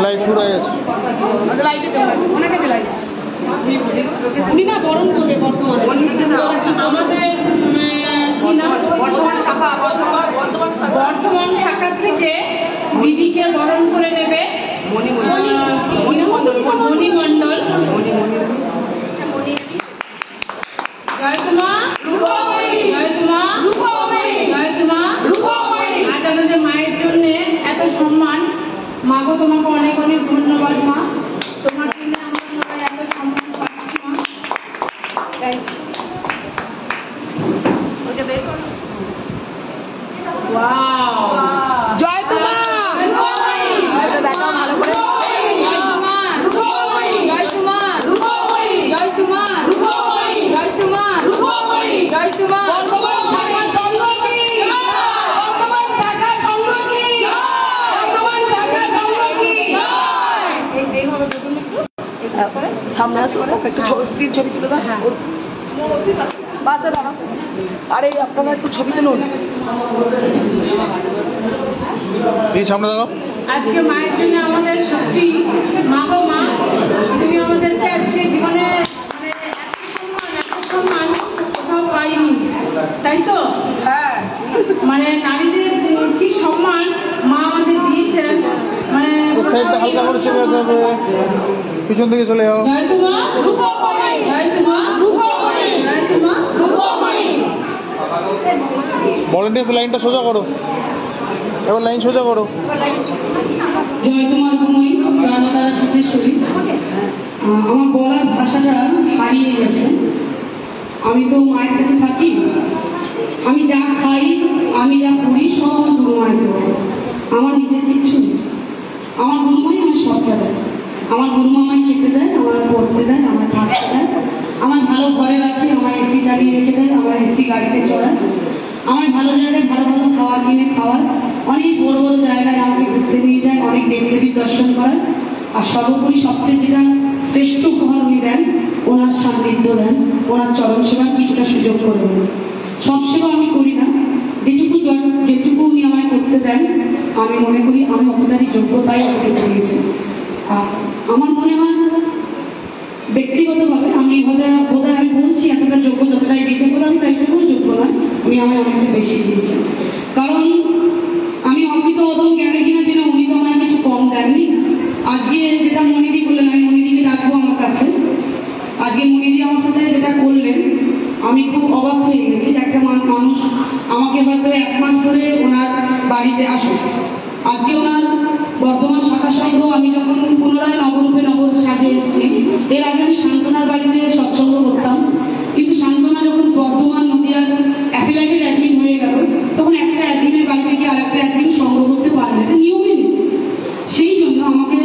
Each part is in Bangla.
লাইভ শুরু হয়ে গেছে। উনি না বরণ করবে বর্ধমান শাখা থেকে দিদিকে বরণ করে নেবে মণিমণ্ডল। জয় তোমা জয় তোমা জয় তোমা। আজ আমাদের মায়ের জন্য এত সম্মান, মা গো তোমাকে অনেক অনেক ধন্যবাদ মা, তোমার জন্য আমরা সবাই এত সম্মান পাচ্ছি মা। জয় তোমা ভালো করে জয় তোমা জয় তোমা জয় তোমা জয় তোমা জয় তোমা। সামনে আসো, একটু ছবি তুলে দাও। বাসে দাঁড়া, আরে আপনারা একটু ছবি তুলুন। এই সামনে দাও। আজকে মায়ের জন্য আমাদের সত্যি মা গো মা, তুমি আমাদেরকে আজকে জীবনে এত সম্মান কোথাও পাইনি, তাই তো? হ্যাঁ, মানে নারীদের কি সম্মান মা আমাদের দিয়েছেন, মানে হালকা করে চলে যেতে হবে, পিছন থেকে চলে যাও। জয় তোমা জয় তোমা জয় তোমা। ভলেন্টিয়ার্স লাইনটা সোজা করো, এবার লাইন সোজা করো। জয় তোমার ভূমি জয় মাতারা সিদ্ধেশ্বরী। আমার বলার ভাষাটা হারিয়ে গেছে। আমি তো মায়ের কাছে থাকি, আমি যা খাই আমি যা করি সব গুরু মায়ের দেবো, আমার নিজের কিচ্ছু নেই। আমার গুরুমাই আমার সবটা দেয়, আমার গুরুমা আমায় খেতে দেয়, আমার পড়তে দেয়, আমার থাকতে দেয়, আমার ভালো ঘরে রাখে, আমার এসি চালিয়ে রেখে দেয়, আমার এসি গাড়িতে চড়ায়, আমার ভালো জায়গায় ভালো ভালো খাবার কিনে খাওয়ার, অনেক বড় বড় জায়গায় আমাকে ঘুরতে নিয়ে যায়, অনেক দেবী দেবীর দর্শন করায়, আর সর্বোপরি সবচেয়ে যেটা শ্রেষ্ঠ উপহার উনি দেন, ওনার সান্নিধ্য দেন, ওনার চরণ সেবার কিছুটা সুযোগ করে দেন। সব সেবা আমি করি না, যেটুকু উনি আমায় করতে দেন আমি মনে করি আমি অতটাই যোগ্যতাই আমাকে দিয়েছি। আমার মনে হয় ব্যক্তিগতভাবে আমি বোধহয় আমি বলছি এতটা যোগ্য যতটাই দিয়েছে বলে আমি তাইটুকুও যোগ্য নয়, উনি আমায় অনেকটা বেশি দিয়েছেন। কারণ আমি অমৃত অদম জ্ঞানে কিনা যেন উনি তো আমায় কিছু কম দেননি। আজকে যেটা মনিদি বললেন, আমি মনিদিকে ডাকবো আমার কাছে। আজকে মনিদি আমার সাথে যেটা করলেন আমি খুব অবাক হয়ে গেছি। একটা মানুষ আমাকে হয়তো 1 মাস ধরে ওনার বাড়িতে আসে, আজকে ওনার বর্ধমান শাখা সংঘ আমি যখন পুনরায় নবরূপে নগর সাজে এসেছি, এর আগে আমি শান্তনার বাড়িতে সৎসঙ্গ করতাম, কিন্তু শান্তনা যখন বর্ধমান নদীয়ার অ্যাফিলাইটেড অ্যাডমিন হয়ে গেল তখন একটা অ্যাডমিনের বাড়িতে গিয়ে আরেকটা অ্যাডমিন সংগ্রহ করতে পারে না, এটা নিয়মে নেই। সেই জন্য আমাকে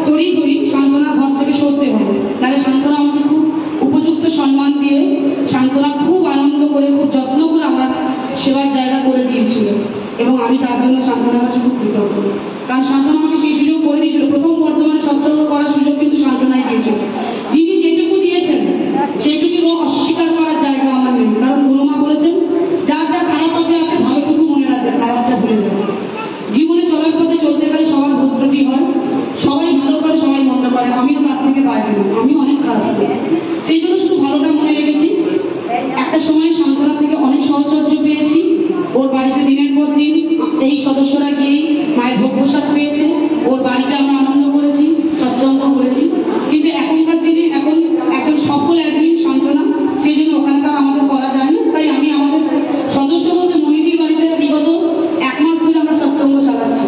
তড়িঘড়ি শান্তনার ঘর থেকে সরতে হবে, নাহলে শান্তনা আমাকে খুব উপযুক্ত সম্মান দিয়ে, শান্তনা খুব আনন্দ করে খুব যত্ন করে আমার সেবার জায়গা করে দিয়েছিল, এবং আমি তার জন্য শান্তনার কাছে খুব কৃতজ্ঞ। কারণ শান্তনা আমাকে সেই সুযোগ করে দিয়েছিল, প্রথম বর্তমানে সৎসঙ্গ করার সুযোগ কিন্তু শান্তনাই দিয়েছিল। যিনি যেটুকু দিয়েছেন সেটুকু অস্বীকার করার জায়গা আমার নেই, কারণ গুরুমা বলেছেন যার যা খারাপ আছে ভালোটুকু মনে রাখবে, খারাপটা ভুলে যাবে। জীবনে চলার পথে চলতে গেলে সবার ভুল ত্রুটি হয়, সবাই ভালো করে সবাই মন্দ করে, আমিও তার থেকে বাইরে না, আমি অনেক খারাপ করি, সেই জন্য শুধু ভালোটা মনে রেখেছি। একটা সময় শান্তনা থেকে অনেক সহচর্য পেয়েছি, ওর বাড়িতে দিনের পর দিন এই সদস্যরা গিয়ে মায়ের ভোগ প্রসাদ পেয়েছে, ওর বাড়িতে আমরা আনন্দ করেছি, সৎসঙ্গ করেছি। কিন্তু এখনকার দিনে এখন একজন সফল অ্যাডমিন শান্তনা, সেই জন্য ওখানে তার আমাদের করা যায় না, তাই আমি আমাদের সদস্য বলতে মনিদির বাড়িতে বিগত 1 মাস ধরে আমরা সৎসঙ্গ চালাচ্ছি।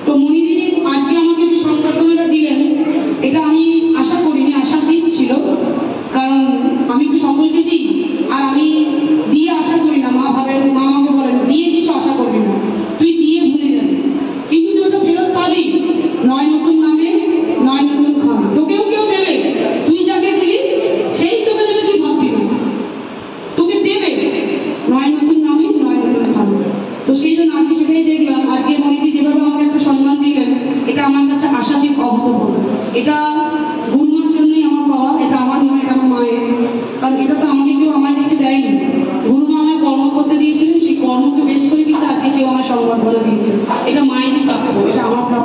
তো মনিদি আজকে আমাকে যে সংবর্ধনাটা দিলেন এটা আমি আশা করিনি, আশাতীত ছিল, কারণ আমি তো সকলকে দিই, আর আমি দিয়ে আশা করি না। মা আমাকে বলেন দিয়ে কিছু আশা করবি না, তুই দিয়ে ভুলে যাবি, কিন্তু তুই ওটা ফেরত পাবি, নয় নতুন নামে নয় নতুন খানা, তোকেও কেউ দেবে, তুই যাকে দিলি সেই তোকে দেবে, তুই ভাববি না, তোকে দেবে নয় নতুন নামে নয় নতুন খানা। তো সেই জন্য আজকে সেটাই দেখলাম, আজকে মনিদি যেভাবে আমাকে একটা সম্মান দিলেন এটা আমার কাছে আশাতীত অভূতপূর্ব। এটা গুরুমার জন্যই আমার পাওয়া, এটা আমার নয়, এটা আমার মায়ের, কারণ এটা তো আমাকে কেউ আমায় দেখে দেয়নি, গুরুমা আমায় কর্ম করতে দিয়েছিলেন, সেই কর্মকে বেশ করে কিন্তু আজকে কেউ আমার সংবর্ধনা দিয়েছে, এটা মায়েরই প্রাপ্য, এটা আমার প্রাপ্য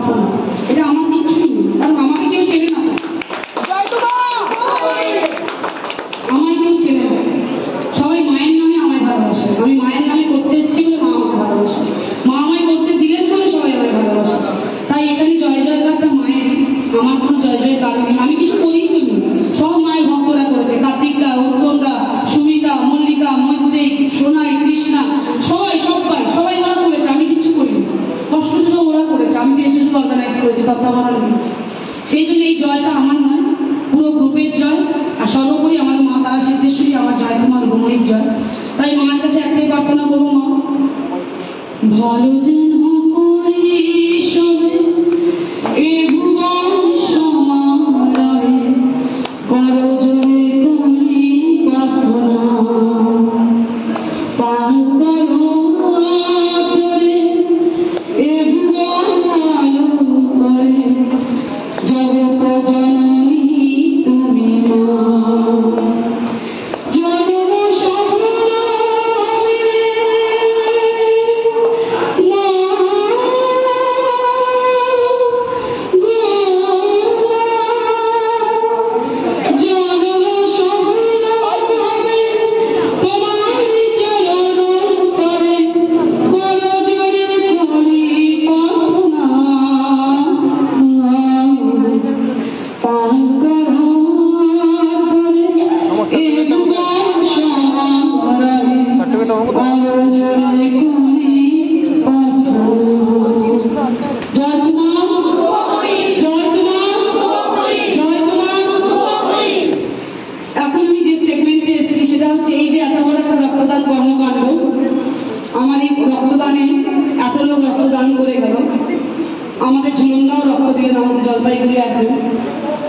শুধু অর্গানাইজ করেছি, তত্ত্বাবধান দিয়েছি। সেই জন্য এই জয়টা আমার নয়, পুরো গ্রুপের জয়, আর সর্বোপরি আমার মা তারা সিদ্ধেশ্বরী, আমার জয় তোমার গোময়ীর জয়। তাই মায়ের কাছে একটাই প্রার্থনা করবো, মা ভালো যেন করি সবে এ ভুবন সমালয়ে, করো জোরে করি প্রার্থনা, পান করো করে এ ভুবন আলো করে, জগৎ জননী তুমি মা। জনম স্বপ্ন আমাদের ঝুলনদাও রক্ত দিলেন, আমাদের জলপাইগুড়ি একজন।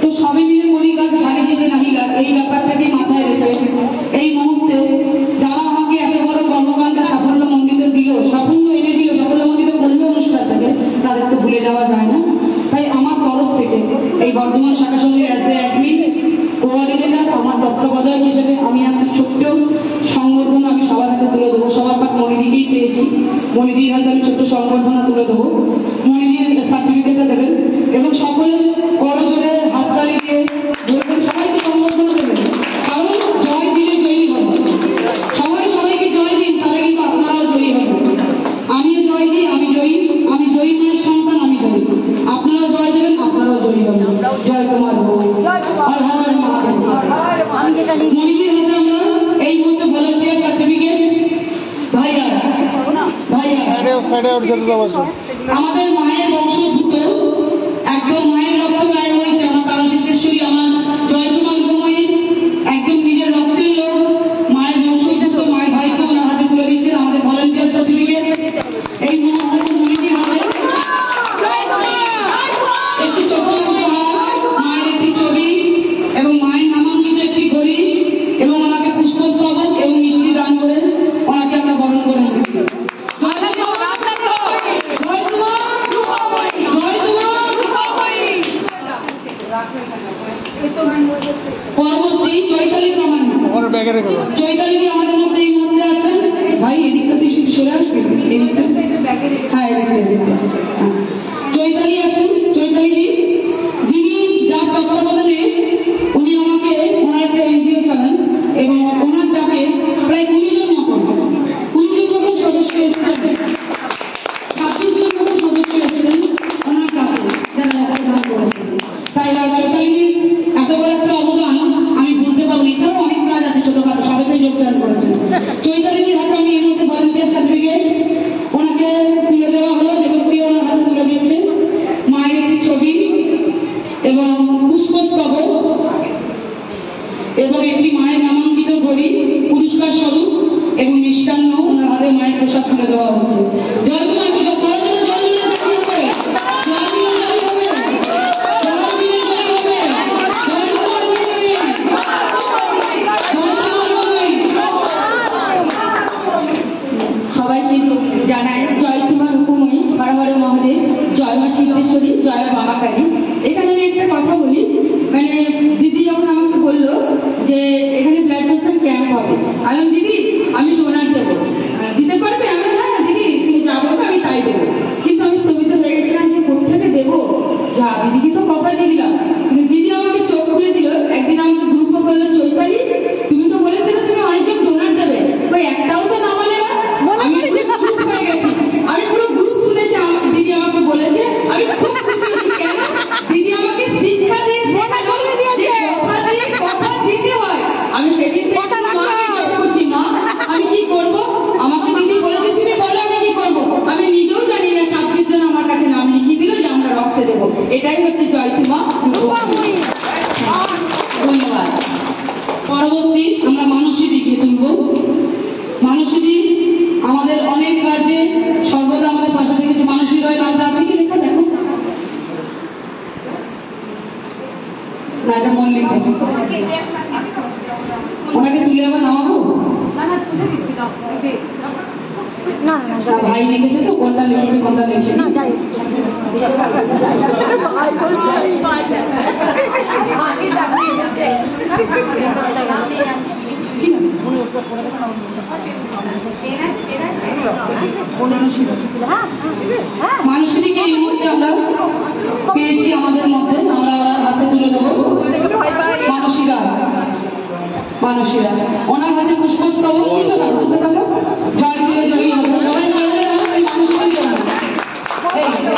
তো সবই মিলে করি গাছ ভাগে যেতে নাহি গাছ, এই ব্যাপারটাকে মাথায় রেখে এই মুহূর্তে যারা আমাকে এত বড় কর্মকাণ্ডে সাফল্য মণ্ডিত দিল, সাফল্য এনে দিল, সাফল্য মণ্ডিত করলে অনুষ্ঠান থেকে, তাদের তো ভুলে যাওয়া যায় না। তাই আমার তরফ থেকে এই বর্ধমান শাখা সমিতির অ্যাজ এ অ্যাডমিন কোঅর্ডিনেটর, আমার তত্ত্বাবধায়ক হিসেবে আমি একটা ছোট্ট সংবর্ধনা আমি সবার হাতে তুলে দেবো। সবার পাঠ মণিদিকেই পেয়েছি, মণিদির হাতে আমি ছোট্ট সংবর্ধনা তুলে দেবো। মণিদির সার্টিফিকেটটা দেবেন এবং সকলে করজোরে হাততালি দিয়ে বলবেন, সবাইকে সংবর্ধনা দেবেন, কারণ জয় দিলে জয়ী হবে। সবাই সবাইকে জয় দিন, তাহলে কিন্তু আপনারাও জয়ী হবেন। আমিও জয় দিই, আমি জয়ী, আমি জয়ী মায়ের সন্তান, আমি জয়ী। আপনারাও জয় দেবেন, আপনারাও জয়ী হবেন। জয় তোমার আর হর মহাদেব। মণিদির হাতে আমরা এই মুহূর্তে ভলান্টিয়ার সার্টিফিকেট, ভাইয়া ভাইয়া আমাদের মায়ের বংশোদ্ভূত, একদম মায়ের রক্ত গায়ে হয়েছে আমার তারা সিদ্ধেশ্বরী, আমার জয় তোমার গোময়ী, একদম নিজের রক্তের লোক, মায়ের বংশোদ্ভূত, মায়ের ভাইকে ওনার হাতে তুলে দিচ্ছেন আমাদের ভলান্টিয়ার সার্টিফিকেট। এই মুহূর্তে মণিদির হাতে একটি ছোট মায়ের একটি ছবি এবং মায়ের নামাঙ্কিত একটি ঘড়ি এবং ওনাকে পুষ্পস্তবক এবং মিষ্টি দান করে ওনাকে আমরা বরণ করে নিচ্ছি। পরবর্তী চৈতালি প্রামাণিক, চৈতালি আমাদের মধ্যে এই মুহূর্তে আছেন। ভাই এদিকটাতে শুধু সরে আসবে, হ্যাঁ চৈতালি আছেন, চৈতালি যিনি যার তত্ত্বাবধানে উনি আমাকে ওনার একটা এনজিও চালান এবং ওনার ডাকে প্রায় 20 জন মতন সদস্য এসেছেন, 26 জন মতো সদস্য এসেছেন ওনার ডাকে, যারা রক্তদান করেছেন। তাই চৈতালির এত বড় একটা অবদান আমি ভুলতে পারবো। এছাড়াও অনেক কাজ আছে ছোটখাটো, সবাই যোগদান করেছেন। চৈতালির হাতে আমি এই মুহূর্তে ভলান্টিয়ার সার্টিফিকেট ওনাকে তুলে দেওয়া হলো, দেবপ্রিয় ওনার হাতে তুলে দিচ্ছে মায়ের একটি ছবি এবং পুষ্পস্তবক এবং একটি মায়ের নামাঙ্কিত ঘড়ি পুরস্কার স্বরূপ এবং মিষ্টান্ন ওনার হাতে মায়ের প্রসাদ তুলে দেওয়া হচ্ছে। জয় তোমার সবাইকে জানাই জয় তোমার উপময়ী, হর হর মহাদেব, জয় মা সিদ্ধেশ্বরী, জয় বাবা কালী। এখানে আমি একটা কথা বলি, মানে দিদি যখন আমাকে বললো যে এখানে ব্লাড ডোনেশন ক্যাম্প হবে, আমি দিদি আমি ডোনার দেবো, দিতে পারবে? আমি হ্যাঁ দিদি তুমি যা বলবে আমি তাই দেবো। কিন্তু আমি স্থগিত হয়ে গেছিলাম যে কোথা দেবো, যা দিদিকে তো কথা দিয়ে দিলাম। কিন্তু দিদি আমাকে চোখ খুলে দিল। একদিন আমাকে গ্রুপ বললো, চৈতালি তুমি তো বলেছিলে তুমি অনেকজন ডোনার দেবে, ওই একটাও তো নামালে না। আমি চুপ হয়ে গেছি, আমি পুরো গ্রুপ শুনেছি দিদি আমাকে বলেছে, আমি খুব খুশি হয়েছি। কেন? দিদি আমাকে শিক্ষা দিয়ে শেখালো যে কথা দিতে হয়। আমি সেদিন থেকে মাকে জয় করছি, মা আমি কি করবো? আমাকে দিদি বলেছে তুমি বলো আমি কি করবো। আমি নিজেও জানি না, 26 জন আমার কাছে নাম লিখিয়ে দিল যে আমরা এটাই হচ্ছে জয়তুমা রূপময়ী। ধন্যবাদ। পরবর্তী আমরা মানসীদিকে তুলব। মানসীদি আমাদের অনেক কাজে সর্বদা আমাদের পাশে থেকেছে। মানসী রয় নামটা আছে কি লেখা? দেখো না, এটা মল্লিকা। ওনাকে তুলে আবার নামাবো? না, ভাই লিখেছে তো, কোনটা লিখেছে কোনটা লিখেছে না যাই ঠিক আছে। মানুষটিকে এই মুহূর্তে আমরা পেয়েছি আমাদের মধ্যে, আমরা ওনার হাতে তুলে দেবো। মানসীরা ওনার হাতে পুষ্পস্তবক দিতে থাকো, জয় দিয়ে জয়ী হবে সবাই মিলে মানুষটিকে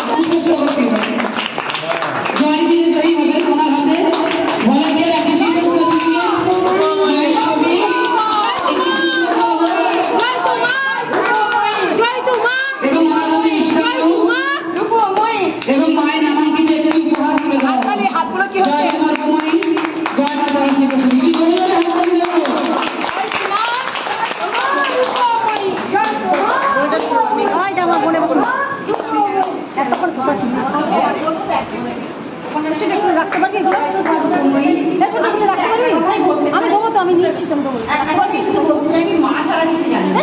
পুষ্পস্তবক দিবে। জয় দিয়ে জয়ী হবে ওনার হাতে ভলেন্টিয়ার অ্যাপ্রিসিয়েশন সার্টিফিকেট, জয় ছবি, এবং ওনার হাতে ইষ্টান্ন এবং মায়ের নামাঙ্কিত একটি উপহার তুলে দেওয়া। জয় তোমার রূপময়ী, জয় মাতা শ্রীকৃষ্ণ। আমি মা ছাড়া কিছু জানি না,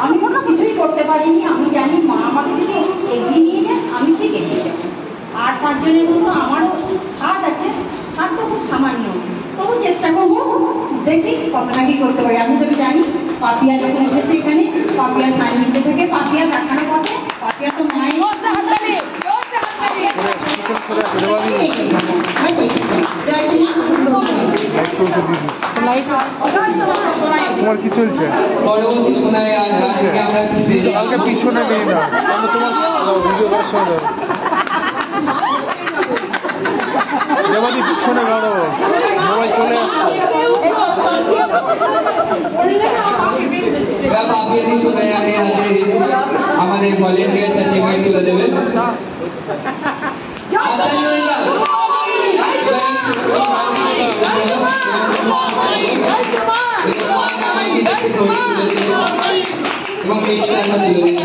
আমি কোনো কিছুই করতে পারিনি। আমি জানি মা আমাকে যদি এগিয়ে নিয়ে যায় আমি ঠিক এগিয়ে যাবো। আর 5 জনের মতো আমারও হাত আছে, হাত তো খুব সামান্য, তবু চেষ্টা করবো, দেখি কতটা কি করতে পারি। আমি তো জানি পাপিয়া যখন এসেছে এখানে, পাপিয়া সান্নিধ্যে থেকে পাপিয়া দেখানো পথে, পাপিয়া তো মায়ের তোমার কি চলছে? পরবর্তী শোনায় কালকে পিছনে নেই না, তোমার ভিডিও করার সময় দেবাদি পিছনে গাড়ো, মোবাইল চলে আসছে। আমাদের ভলেন্টিয়ার সার্টিফিকেট তুলে দেবেন। এবং মিষ্টান্ন তুলে দিন।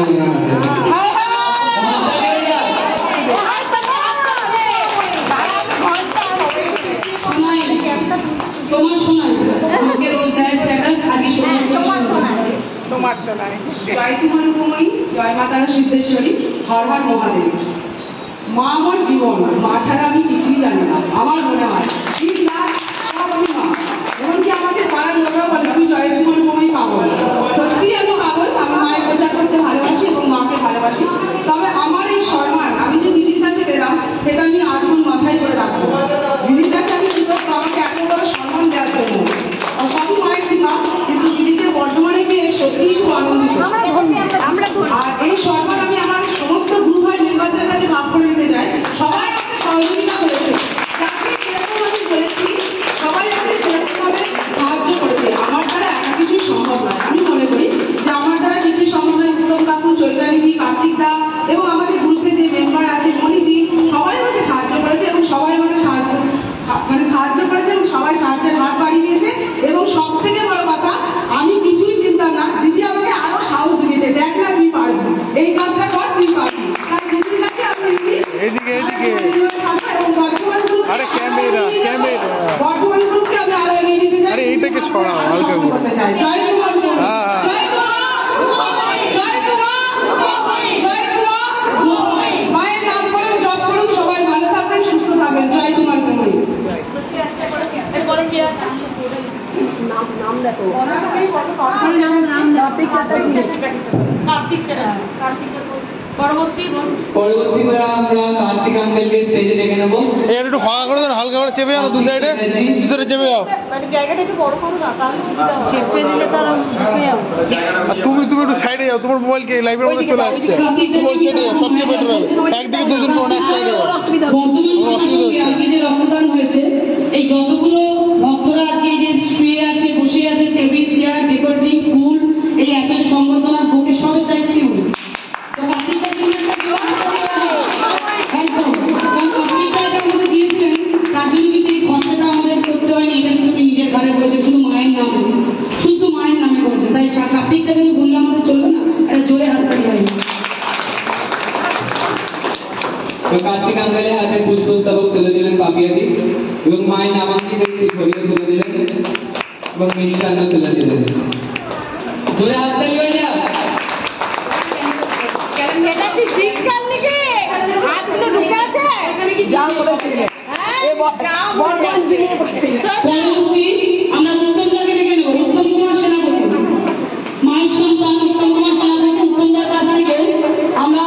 তোমার শোনায় আমাকে রোজ দেয় স্ট্যাটাস, আগে শোনায় তোমার শোনায়। জয় তোমার রূপময়ী, জয় মা তারা সিদ্ধেশ্বরী, হর হর মহাদেব। মা আমার জীবন, মা ছাড়া আমি কিছুই জানি না। আমার মনে হয় ঠিক না, সব আমি মা। এমনকি আমাকে পাড়ার লোকরা বলে তুই জয় তোমার রূপময়ী পাগল। সত্যি আমি পাগল, আমি মায়ের প্রচার করতে ভালোবাসি এবং মাকে ভালোবাসি। তবে আমার এই সম্মান আমি যে দিদির কাছে পেলাম সেটা আমি আজীবন মাথায় করে রাখবো। দিদির কাছে আমি কৃতজ্ঞ আমাকে এত বড় সম্মান দেওয়ার জন্য। আর সবই মায়ের কৃপা, কিন্তু দিদিকে বর্তমানে পেয়ে সত্যিই খুব আনন্দিত। আর এই সম্মান আমি আমার সমস্ত গুরু ভাই মেম্বারদের কাছে ভাগ করে দিতে চাই। সবাই আমাকে সহযোগিতা করেছে, যাকে যেরকম আমি বলেছি সবাই আমাকে সেরকমভাবে সাহায্য করেছে। আমার দ্বারা একা কিছুই সম্ভব নয়। আমি মনে করি যে আমার দ্বারা কিছুই সম্ভব নয়। উত্তম কাকু, চৈতালিদি, কার্তিক দা এবং আমাদের গ্রুপে যে মেম্বার আছে মনিদি, সবাই আমাকে সাহায্য করেছে এবং সবাই আমাকে সাহায্য করেছে এবং সবাই সাহায্যের হাত বাড়িয়ে দিয়েছে। এবং সব থেকে বড় কথা, আমি কিছুই চিন্তা না, দিদি আমাকে আরো সাহস দিয়েছে, দেখ না তুই পারবি, এই কাজটা কর, তুই পারবি। তাই দিদির কাছে আমি এদিকে এদিকে এবং বর্তমান আরে ক্যামেরা বর্তমান গ্রুপকে আমি আরো এগিয়ে নিতে চাই। আরে এইটাকে ছড়াও হালকা করে। করতে চাই। জয় কুমার, জয় মায়ের নাম করুন, জপ করুন, সবাই ভালো থাকবেন, সুস্থ থাকবেন। জয় কুমার কুমারী। পরবর্তী আমরা কার্তিক আঙ্কেলকে স্টেজে ডেকে নেবো। এর একটু ফাঁকা করে দেন, হালকা করে চেপে যাও দু সাইডে, ভিতরে চেপে যাও। জায়গাটা একটু বড় করো না, তাহলে চেপে দিলে তারা ঢুকে যাবে। আর তুমি একটু সাইডে যাও, তোমার মোবাইল কে লাইভের মধ্যে চলে আসছে। তুমি ওই সাইডে যাও, সবচেয়ে বেটার হবে। একদিকে দুজন কোন এক সাইডে যাও। বর্তমান সমাজে আজকে যে রক্তদান হয়েছে, এই যতগুলো ভক্তরা আজকে যে শুয়ে আছে, বসে আছে, টেবিল, চেয়ার, ডেকোরেটিং, ফুল, এই অ্যাপেল সংবর্ধনার বুকে সবের দায়িত্ব নিয়ে তো কার্তিকটা একদম কার্তিকটা আঙ্কেলের হাতে পুষ্পস্তবক তুলে দিলেন পাপিয়াদি এবং মায়ের নামাঙ্কিত একটি ঘড়িও তুলে দিলেন এবং মিষ্টান্ন তুলে দিলেন। ধরে হাততালি হয়ে যা। শীতকাল নাকি হাতগুলো ঢুকে আছে যা বলেছিল আমরা উত্তমদাকে ডেকে নেব। উত্তম কুমার সেনাপতি, মায়ের সন্তান উত্তম কুমার সেনাপতি, উত্তমদার কাছ থেকে আমরা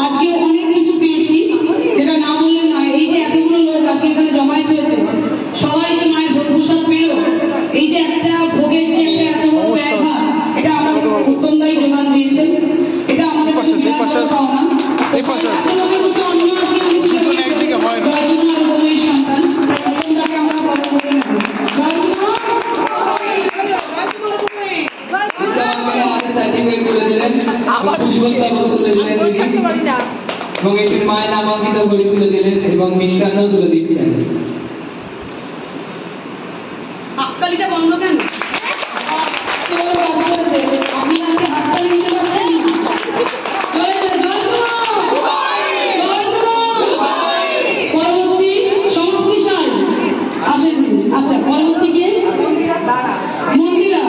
আজকে অনেক কিছু পেয়েছি, যেটা না বললে নয়। এই যে এতগুলো লোক আজকে এখানে জমায়েত হয়েছে, সবাই যে মায়ের ভোগ প্রসাদ পেল, এই যে একটা ভোগের যে একটা এত বড় ব্যাঘা, এটা আমাদের উত্তমদাই যোগান দিয়েছে। এটা আমাদের কাছে বিরাট বড় পাওনা। এত লোকের মধ্যে অন্য একদিকে হয় না। সন্তান উত্তমদাকে আমরা বড় করে নেব। সার্টিফিকেট তুলে দিলেন, পুষ্পস্তবক তুলে দিলেন দিদি এবং একটি মায়ের নামাঙ্কিত ঘড়ি তুলে দিলেন এবং মিষ্টান্ন তুলে দিচ্ছেন। হাততালিটা বন্ধ কেন? আপনি আমাকে হাততালি দিতে পারছেন না? পরবর্তী শক্তিশাল আসেন। আচ্ছা, পরবর্তী কে? মন্দিরা।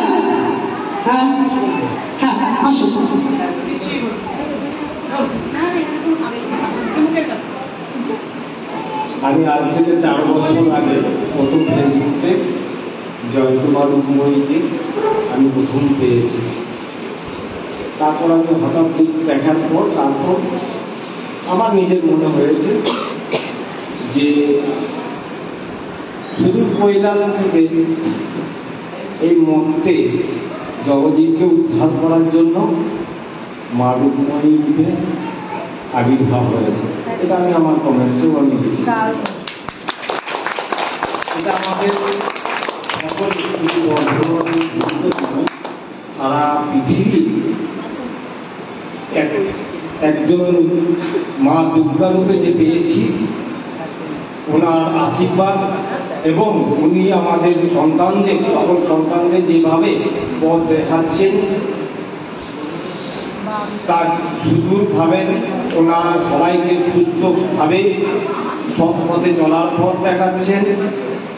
হ্যাঁ হ্যাঁ, আসুন। আমি আজ থেকে 4 বছর আগে প্রথম ফেসবুকে জয়কুমার উপময়ীকে আমি প্রথম পেয়েছি। তারপর আমি হঠাৎ দেখার পর তারপর আমার নিজের মনে হয়েছে যে শুধু কৈলাস থেকে এই মন্ত্রে জগজীবকে উদ্ধার করার জন্য মা রূপময়ী রূপে আবির্ভাব হয়েছে। এটা আমি আমার কমেন্টসেও আমি লিখি। এটা আমাদের সকল সারা পৃথিবী একজন মা দুর্গা রূপে যে পেয়েছি, ওনার আশীর্বাদ এবং উনি আমাদের সন্তানদের, সকল সন্তানদের যেভাবে পথ দেখাচ্ছেন, তার সুদূরভাবে ওনার সবাইকে সুস্থভাবে সৎ পথে চলার পথ দেখাচ্ছেন,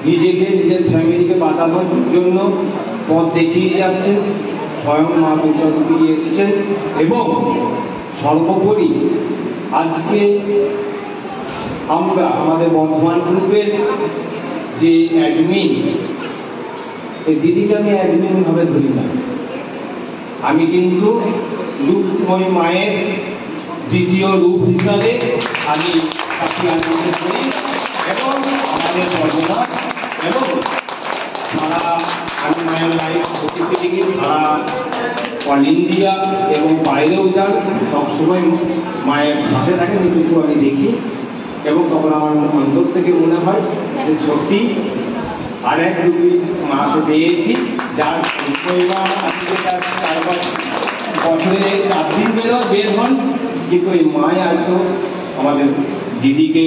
নিজেকে নিজের ফ্যামিলিকে বাঁচানোর জন্য পথ দেখিয়ে যাচ্ছেন। স্বয়ং মা দুর্গা রূপে এসেছেন এবং সর্বোপরি আজকে আমরা আমাদের বর্ধমান গ্রুপের যে অ্যাডমিন, এই দিদিকে আমি অ্যাডমিন ভাবে ধরি না। আমি কিন্তু রূপময়ী মায়ের দ্বিতীয় রূপ হিসাবে আমি তাকে আনন্দ করি এবং আমাদের বর্ধমান এবং সারা আমি মায়ের লাইফ প্রতিটি সারা অল ইন্ডিয়া এবং বাইরেও যান, সবসময় মায়ের সাথে থাকেন, কিন্তু আমি দেখি এবং তখন আমার অন্তর থেকে মনে হয় যে সত্যি আরেক রূপী মাকে পেয়েছি, যার পরিমা আজকে তার 4 বছরে 4 দিন বের হন, কিন্তু এই মায় হয়তো আমাদের দিদিকে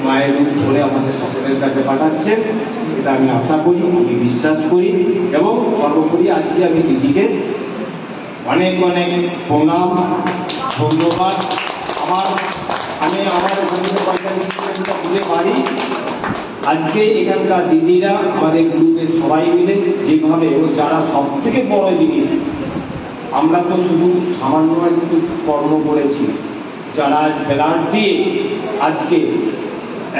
মায়ের রূপ ধরে আমাদের সকলের কাছে পাঠাচ্ছেন। এটা আমি আশা করি, আমি বিশ্বাস করি এবং সর্বোপরি আজকে আমি দিদিকে অনেক অনেক প্রণাম, ধন্যবাদ। আমি আমার বুঝতে পারি আজকে এখানকার দিদিরা আমাদের গ্রুপের সবাই মিলে যেভাবে ও যারা সব থেকে বড় জিনিস, আমরা তো শুধু সামান্য একটু কর্ম করেছি, যারা ব্লাড দিয়ে আজকে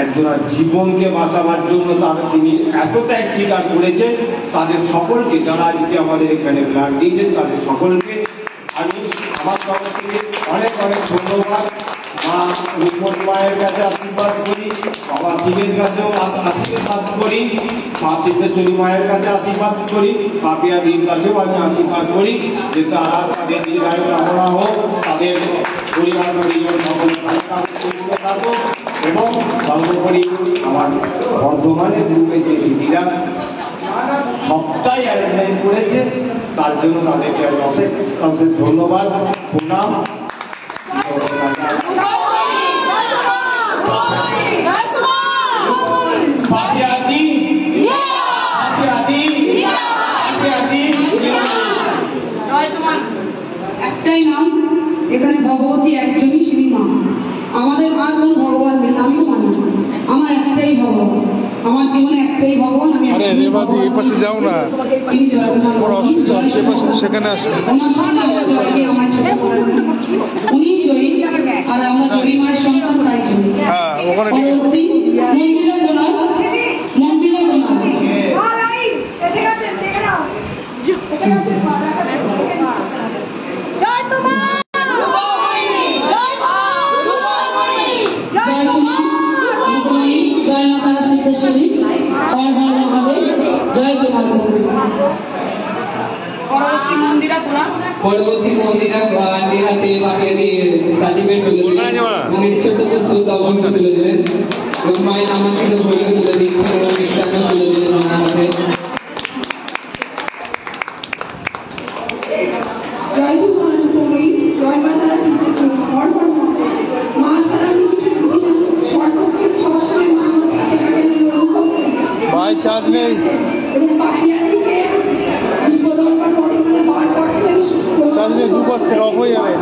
একজনের জীবনকে বাঁচাবার জন্য তিনি এত ত্যাগ স্বীকার করেছেন, তাদের সকলকে, যারা আজকে আমাদের এখানে ব্লাড দিয়েছেন তাদের সকলকে আমি আমার তরফ থেকে অনেক অনেক ধন্যবাদ। মা রূপময়ী মায়ের কাছে আশীর্বাদ করি, বাবা শিবের কাছেও আশীর্বাদ করি, মা সিদ্ধেশ্বরী মায়ের কাছে আশীর্বাদ করি, পাপিয়াদির কাছেও আমি আশীর্বাদ করি যে তারা তাদের দীর্ঘায়ু কামনা হোক, তাদের পরিবার পরিজন সকল থাকুক এবং সর্বোপরি আমার বর্ধমানের গ্রুপে যে দিদিরা সবটাই অ্যারেঞ্জমেন্ট করেছে, তার জন্য তাদেরকে অশেষ অশেষ ধন্যবাদ, প্রণাম। একটাই নাম, এখানে ভগবতী একজনই, শ্রী মা। আমাদের আর কোন ভগবান নেই। আমি আমার জীবনে একটাই ভগবান, আমি আরে একটাই রেবাদি এই ভগবান। পাশে যাও না, তিনি জগন্নাথ তোমার অসুবিধা হচ্ছে, এ পাশে সেখানে আসো। ওনার সামনে আমরা জয়কে আমার ছোট করেন। উনি জয়ী, আর আমরা জয়ী মায়ের সন্তান, তাই জয়ী। হ্যাঁ ওখানে ঠিক আছে। পরবর্তী মন্দিরের গোনার, মন্দিরের গোনার জয় মা তারা সিদ্ধেশ্বরী, জয় জয় মহাদেব, জয় তোমার পরবর্তী মন্দিরা পুরা পরবর্তী মন্দিরা আন্টির হাতে পাপিয়া দিয়ে সার্টিফিকেট তুলে দিলেন এবং এটি ছোট্ট ছোট্ট দাবন তুলে দিলেন এবং মায়ের নামাঙ্কিত ঘড়িও তুলে দিচ্ছেন এবং মিষ্টান্ন তুলে দিলেন ওনার হাতে। জয় তোমার তুমি, জয় মা তারা সিদ্ধেশ্বরী, হর হর মহাদেব। মা ছাড়া আমি কিছু বুঝি না, সর্বক্ষণ সবসময় মা আমার সাথে থাকে, আমি অনুভব করি। ভাই চার্জ নেই। এবং পাপিয়া থেকে বিপদঙ্কর বর্তমানে বারবার চার্জ নেই, 2% অফ হয়ে যাবে।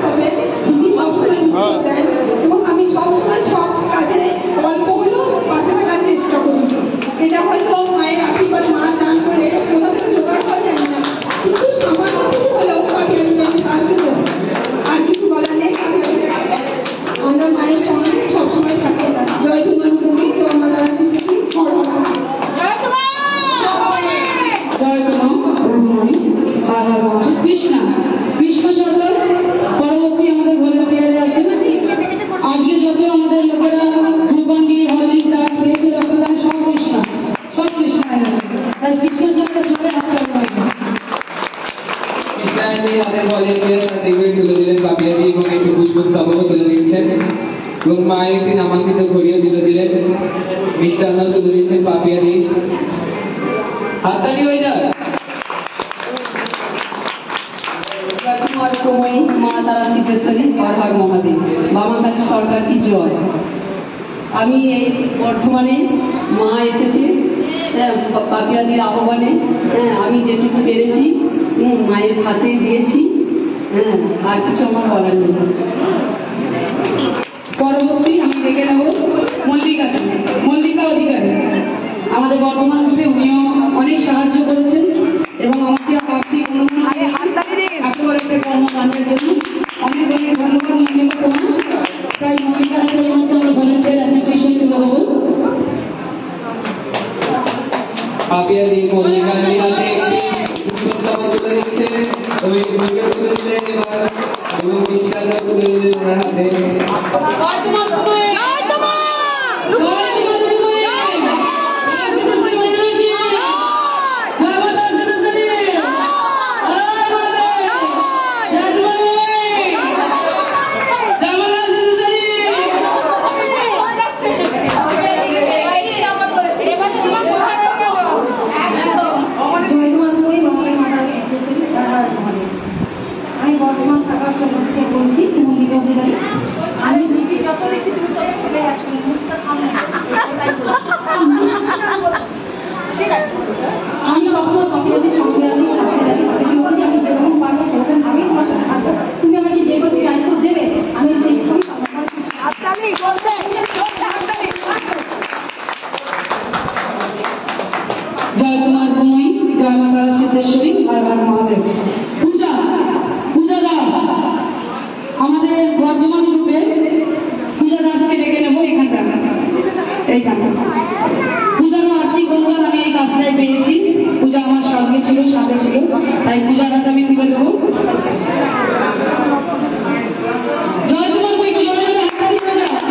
দিদি সবসময় হ্যাঁ। দেয় এবং আমি সবসময় সব কাজে অল্প হলেও পাশে থাকার চেষ্টা করি। এটা হয়তো মায়ের আশীর্বাদ, মা চান করে কোথা থেকে জোগাড় হয় জানি না, কিন্তু সামান্য কিছু হলেও পাপিয়াকে আমি সাহায্য করি। আর কিছু বলার নেই, আমরা মায়ের সঙ্গে সবসময় থাকি। জয় তোমার তুমি, জয় মা তারা সিদ্ধেশ্বরী, হর হর মহাদেব। জয় কৃষ্ণা কৃষ্ণ সরকার পরবর্তী আমাদের ভলেন্টিয়ারে আছেন। আজকে যত আমাদের লোকেরা গ্লুকন্ডি হরলিক্স যা পেয়েছে রক্তদান সব কৃষ্ণা তাই কৃষ্ণ সরকার জোরে হাত তালি। মিষ্টান্নের হাতে ভলেন্টিয়ার সার্টিফিকেট তুলে দিলেন পাপিয়া দিয়ে এবং একটি পুষ্পস্তবকও তুলে দিচ্ছেন এবং মায়ের একটি নামাঙ্কিত ঘড়িও তুলে দিলেন, মিষ্টান্ন তুলে দিচ্ছেন পাপিয়া দিয়ে। হাততালি হয়ে যাক। তোমার প্রময়ী মা তারা সিদ্ধেশ্বরী, হর হর মহাদেব। বামাকালী সরকার কি জয়। আমি এই বর্ধমানে মা এসেছে পাপিয়াদির আহ্বানে, আমি যেটুকু পেরেছি মায়ের সাথে দিয়েছি, আর কিছু আমার বলার নেই। পরবর্তী আমি দেখে নেব মল্লিকা অধিকারী, আমাদের বর্তমান গ্রুপে উনিও অনেক সাহায্য করেছেন এবং আমাকে আর্থিক অনুদান একেবারে একটা কর্মকাণ্ডের জন্য অনেক অনেক ধন্যবাদ মল্লিকা তোমার। তাই মল্লিকার হাতে এই মুহূর্তে আমরা ভলেন্টিয়ার অ্যাপ্রিসিয়েশন তুলে দেবো। পাপিয়া দিয়ে মল্লিকার হাতে পুষ্পস্তবক তুলে দিচ্ছেন এবং ঘড়িও তুলে দিলেন এবার এবং মিষ্টান্ন তুলে দিলেন ওনার হাতে। আমি বর্তমান শাখার সভাপতি বলছি মল্লিকা অধিকারী। আমি দিদি যত দেখছি তুমি তত চলে যাচ্ছ, মুখটা সামনে ঠিক আছে। আমি সবসময় পাপিয়াদির সঙ্গে আছি, সাথে আছি, আমি যেরকম পারবো সেরকম আমি তোমার সাথে থাকবো। তুমি আমাকে যেভাবে দায়িত্ব দেবে আমি সেইভাবে জয় কুমার কুমই, জয় মা তারা সিদ্ধেশ্বরী, হর হর মহাদেব। পূজা দাস আমাদের বর্ধমান গ্রুপে পূজা দাসকে ডেকে নেবো এইখানটা। পূজার আর্থিক অনুদান আমি এই কাজটাই পেয়েছি, পূজা আমার সঙ্গে ছিল, সাথে ছিল, তাই পূজার হাতে আমি তুলে দেবো। জয় কুমার কুমই, হাততালি হয়ে যাক।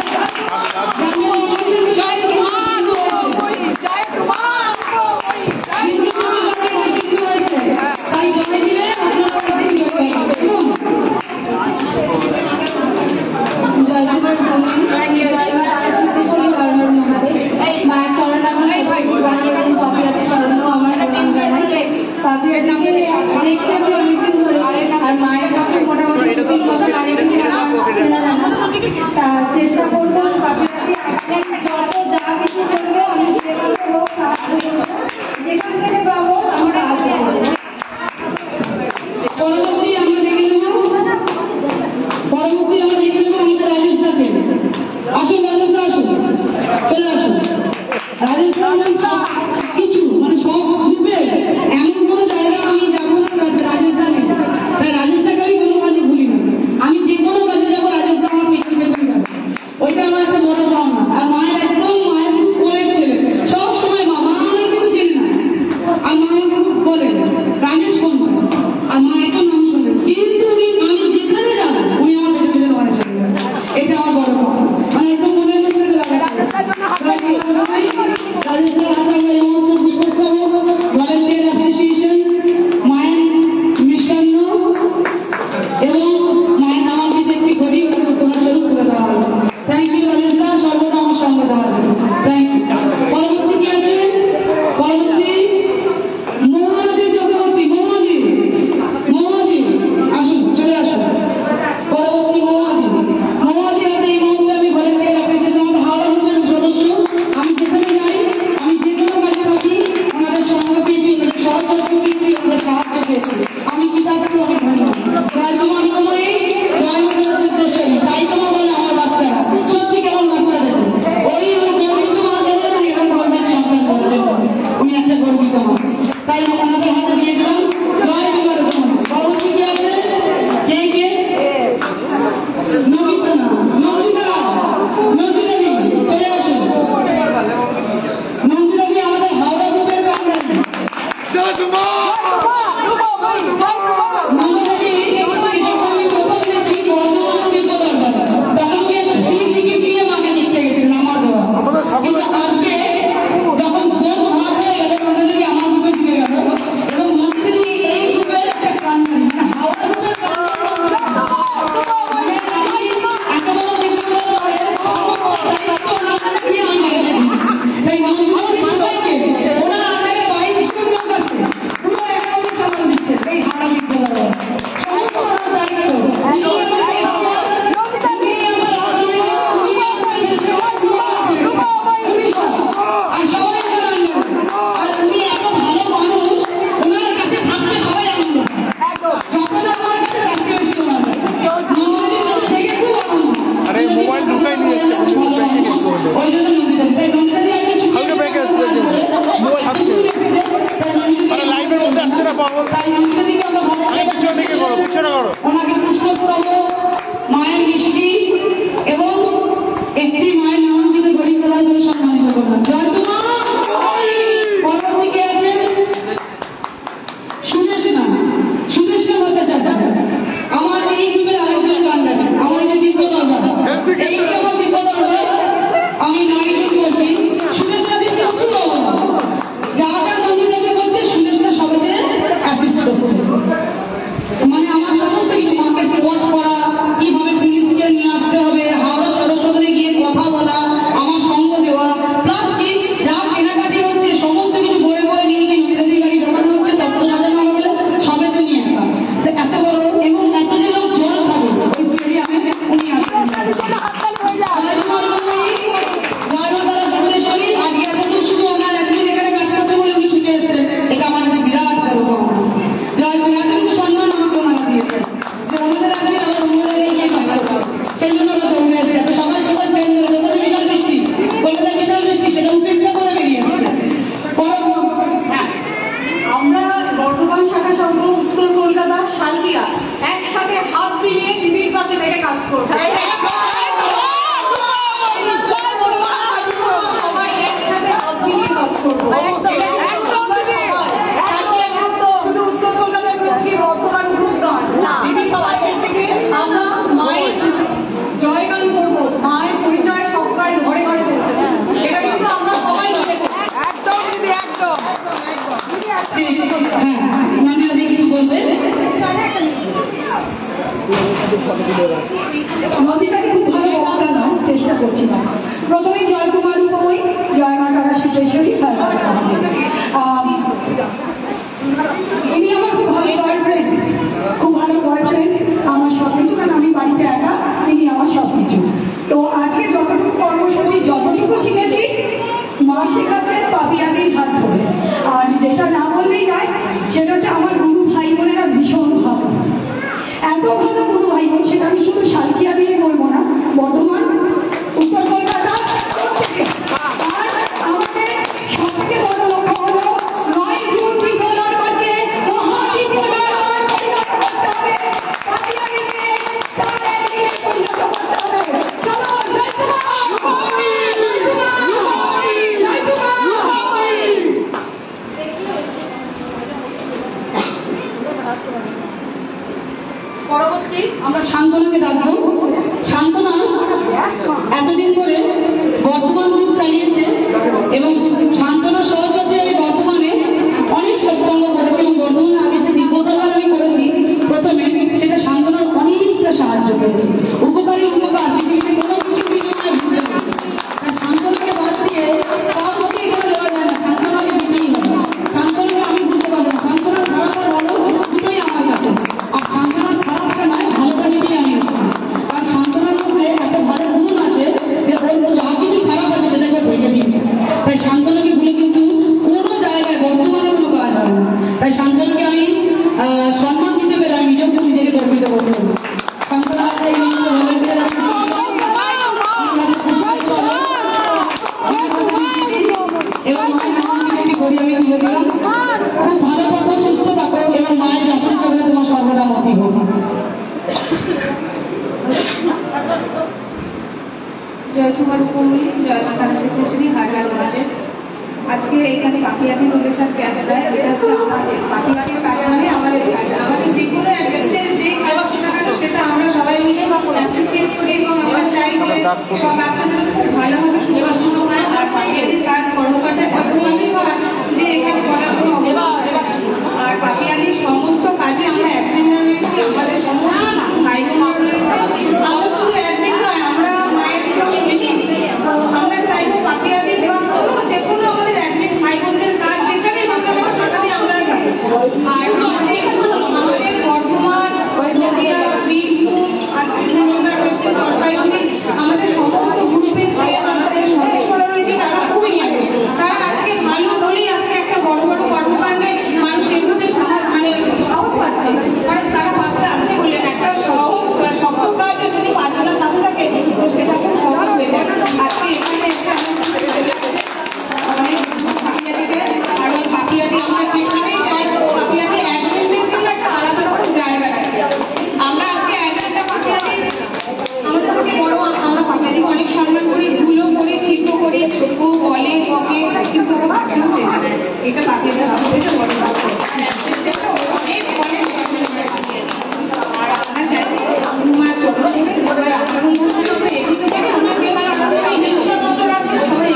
তাই জয় দিলে মায়ের চরণ আমার দেখছি আমি অনেকদিন ধরে, আর মায়ের কাছে রাজস্থানের কিছু মানে সব গ্রুপে এমন কোনো জায়গা আমি যাবো না রাজস্থানে, তাই রাজস্থানকে আমি কোনো কাজে ভুলি না। আমি যে কোনো কাজে যাবো রাজস্থান আমার পেছন পেছন যাবে, ওইটা আমার একটা বড় পাওনা। আর মায়ের একদম মায়ের খুব কোয়ের ছেলে, সব সময় মা আমাকে কিন্তু চেনে না, আর মা আমাকে খুব বলে রাজেশ কোন, আর মা একদম নাম শোনে, কিন্তু আমি যেখানে যাবো উনি আমার পেছন পেছন ওখানে চলে যাবে। এটা আমার বড় পাওনা, মানে একদম মনের মধ্যে লাগে। রাজস্থান হাতে আমরা এই মুহূর্তে পুষ্পস্তবক ভলেন্টিয়ার অ্যাসোসিয়েশন মায়ের মিষ্টান্ন এবং মায়ের নামাঙ্কিত একটি ঘড়ি ওনার স্বরূপ তুলে দেওয়া হলো। থ্যাংক ইউ রাজেশদা, সর্বদা আমার সঙ্গে দেওয়ার জন্য থ্যাংক ইউ। পরবর্তী কি আছে? পরবর্তী মৌমাদি চক্রবর্তী, মৌমাদি আসুন, চলে আসুন। পরবর্তী মৌমাদি হাতে এই মুহূর্তে আমি ভলেন্টিয়ার অ্যাসোসিয়েশন আমাদের হাওড়া গ্রুপের সদস্য। আমি যেখানে যাই, আমি যে কোনো কাজে থাকি, ওনাদের সঙ্গ পেয়েছি, ওনাদের সহযোগিতা পেয়েছি, ওনাদের সাহায্য পেয়েছি। আমি কি থাকবো আমি ধন্যবাদ। জয় তোমার তোমায়, জয় মাতার সিদ্ধেশ্বরী। তাই তোমার বলে আমার বাচ্চারা সত্যি কেমন বাচ্চা দেখো, ওই গর্বিত মা বলে না এরকম গর্বের সন্তান করছে, উনি একটা গর্বিত মা, তাই ওনাদের হাতে দিয়ে দিলাম। জয় তোমার তোমায়। পরবর্তী কি আছে? কে কে? নমিতা চলে আসুন। নন্দিতা দি আমাদের হাওড়া গ্রুপের কামরানি। ওনাকে পুষ্পস্তবক, মায়ের মিষ্টি এবং একটি মায়ের নামাঙ্কিত ঘড়ি প্রদান করে সম্মানিত করলাম। জয় তোমা। পরবর্তী কে আছেন? সুদেশনা ভট্টাচার্য, আমার এই গ্রুপের আরেকজন কান্ডার, আমার যে দিব্য দরবার, এই যে আমার দিব্য দরবার, আমি নাইট করছি। সুদেশনা দিন প্রচুর অবদান, যা যা মন্দিরকে করছে সুদেশনা সবাইকে অ্যাসিস্ট করছে। মানে আমার সমস্ত কিছু মাকে সাপোর্ট করা, কিভাবে পুলিশকে নিয়ে আসতে হবে, হাওড়া সদস্যদের গিয়ে কথা বলা, আমার সঙ্গ দেওয়া, প্লাস কি যা কেনাকাটি হচ্ছে সমস্ত কিছু বয়ে বয়ে নিয়ে গিয়ে নদীর গাড়ি ঢোকানো হচ্ছে, তত্ত্ব সাজানো হবে সবেতে নিয়ে একটা এত বড় এবং এত যে লোক জল খাবে ওই স্টেডিয়ামে উনি আসবেন। আজকে এতদূর শুধু ওনার একদিন এখানে কাজ করতে বলে উনি ছুটে এসেছেন, এটা আমার কাছে বিরাট বড় পাওনা। জয় এতটুকু সম্মান আমাকে ওনারা দিয়েছেন যে ওনাদের আগে আমার অন্যদের নিয়ে কাজ করতে, সেই জন্য ওরা দৌড়ে এসেছে। এত সকাল সকাল ট্রেন ধরে কলকাতা বিশাল বৃষ্টি সেটা উপেক্ষা করে বেরিয়ে এসেছে। আমরা বর্ধমান শাখা সংঘ উত্তর কলকাতা শালকিয়া একসাথে হাত মিলিয়ে দিদির পাশে থেকে কাজ করবো। সবাই একসাথে হাত মিলিয়ে কাজ করবো। শুধু উত্তর কলকাতার পক্ষে বর্ধমান গ্রুপ নয়, দিদি সবাই থেকে আমরা মায়ের জয়গান করবো, মায়ের পরিচয় সবার ঘরে ঘরে পৌঁছে দেবো। এটা কিন্তু আমরা সবাই মিলে করবো। নদীদি কিছু বলবে? নদীটাকে খুব ভালো বক্তা নয়, চেষ্টা করছি না। প্রথমে জয় কুমার উপময়, জয় মা তারা সিদ্ধেশ্বরী। ইনি আমার খুব ভালো বয়ফ্রেন্ড, আমার সবকিছু, কারণ আমি বাড়িতে একা, ইনি আমার সবকিছু। তো আজকে যতটুকু কর্মসূচি যতটুকু শিখেছি মা শেখাচ্ছেন পাপিয়ানির হাত ধরে। আর যেটা না বললেই নয় সেটা হচ্ছে আমার গুরু ভাই বোনেরা ভীষণ ভালো, এত ভালো গুরু ভাই বোন, সেটা আমি শুধু শালকিয়া দিয়ে বলবো না, বর্ধমান, উত্তর কলকাতা, আর আমাদের এবং শান্তনা সহচর্যে আমি বর্তমানে অনেক সৎসঙ্গ করেছি এবং বর্তমানে আগে যে দিব্যদান আমি করেছি প্রথমে, সেটা শান্তনার অনেকটা সাহায্য করেছি। উপকারী উপকার পৃথিবীতে কোনো কিছু বুঝতে পারি। শান্তনাকে বাদ দিয়ে পথ হতে এখানে দেওয়া যায় না, শান্তনাকে দিতেই হবে। শান্তনাকে আমি বুঝতে পারবো না, শান্তনার খারাপ আর ভালো দুটোই আমার কাছে, আর শান্তনার খারাপটা নয় ভালোটা নিতেই আমি এসেছি। আর শান্তনার মধ্যে একটা ভালো গুণ আছে যে ওর যা কিছু খারাপ আছে সেটাকে ঢেকে দিয়েছে। তাই শান্তনাকে ভুলে কিন্তু কোনো জায়গায় বর্তমানে কোনো কাজ হবে না। তাই শান্তনাকে আমি সম্মান দিতে পেরে আমি নিজেকে গর্বিত করতে পারি। শান্তনা এই এবং করি আমি তুলে দিলাম। খুব ভালো থাকো, সুস্থ থাকো এবং মায়ের যত্ন চলবে তোমার সর্বদা মতি হোক। জয় তোমার উপমী, জয় মা তারা সিদ্ধেশ্বরী, হাজার মহাদেব। আজকে এখানে পাপিয়াদি প্রবেশার ক্যাম্পটা, এটা হচ্ছে আমাদের পাপিয়াদির কাজ, মানে আমাদের কাজ। আমাদের যে কোনো অ্যাক্টিভিটির যে কাজ শেখানো সেটা আমরা সবাই মিলে অ্যাপ্রিসিয়েট করি এবং আমরা চাই যে সব বাচ্চাদের খুব ভালোভাবে সুন্দর হয়। আর পাপিয়াদির কাজ কর্মকর্তা ঠাকুমাকেই হয় যে এখানে করার কোনো অবস্থা। আর পাপিয়াদির সমস্ত কাজে আমরা অ্যাডমিনরা রয়েছি, আমাদের সমস্ত ভাই বোন রয়েছে। আমরা শুধু অ্যাডমিন নয়, আমরা মায়ের দিকেও শুনি। তো আমরা চাইবো পাপিয়াদির বা যে কোনো আমাদের অ্যাডমিন ভাই বোনদের কাজ যেখানে হোক না সেখানে আমরা যাবো। আর আমাদের বর্ধমান, নদিয়া, বীরভূম, আজকে মুর্শিদাবাদ রয়েছে, জলপাইগুড়ি, আমাদের সমস্ত গ্রুপের যে আমাদের সদস্যরা রয়েছে তারা খুবই ভালো। তারা আজকে ভালো বলেই আজকে একটা বড় বড় কর্মকাণ্ডে মানুষ এগুলোতে মানে সাহস পাচ্ছে, কারণ তারা পাশে আছে বলে। একটা সহজ শক্ত কাজ যদি পাঁচজনের সাথে থাকে তো সেটা খুব সহজ হয়ে যায়। আজকে এখানে এসে অনেক পাপিয়াদিকে, আর ওই পাপিয়াদি আমরা যেখানেই যাই পাপিয়াদি অ্যাডমিনদের জন্য একটা আলাদা রকম জায়গা থাকে। আমরা আজকে অ্যাডমিনটা পাপিয়াদি আমাদের থেকে বড়, আমরা পাপিয়াদিকে অনেক সম্মান করি, ভুলও করি, ঠিকও করি, ও বলে বকে, কিন্তু ওরা কাছেও দেয় না। এটা পাপিয়াদির সবথেকে বড় কথা। অনেক বলে আর আমরা চাই মা ছোট থেকে আচরণ করতে আমরা এগিয়ে পারি। আমাকে এই জিনিসটার মতো রাখবো সবাই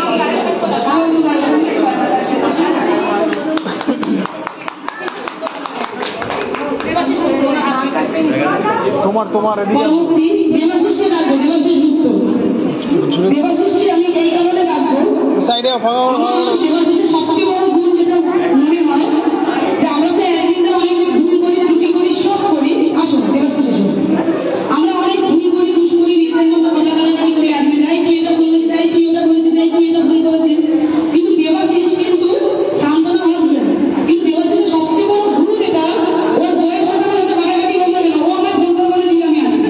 তোমার এদিকে পরবর্তী দেবাশিসকে ডাকবো, দেবাশিস গুপ্ত। দেবাশিসকে আমি এই কারণে ডাকবো, সাইডে ফাঁকা দেবাশিসের সবচেয়ে বড় গুণ যেটা মনে হয় যে আমরা তো একদিনটা অনেক ভুল করি, ত্রুটি করি, সব করি। আসুন দেবাশিস এসো। আমরা অনেক ভুল করি, দুষ করি, নিজেদের মতো কথা গালাগালি করি, একদিন যাই তুই এটা বলেছিস, যাই তুই ওটা বলেছিস, যাই তুই এটা ভুল করেছিস। কিন্তু দেবাশিস কিন্তু শান্তনা হাসবেন, কিন্তু দেবাশিসের সবচেয়ে বড় গুণ যেটা, ওর বয়স সাথে সাথে গালাগালি করবে না, ও আমার ভুল করে বলে দিয়ে আমি আছি।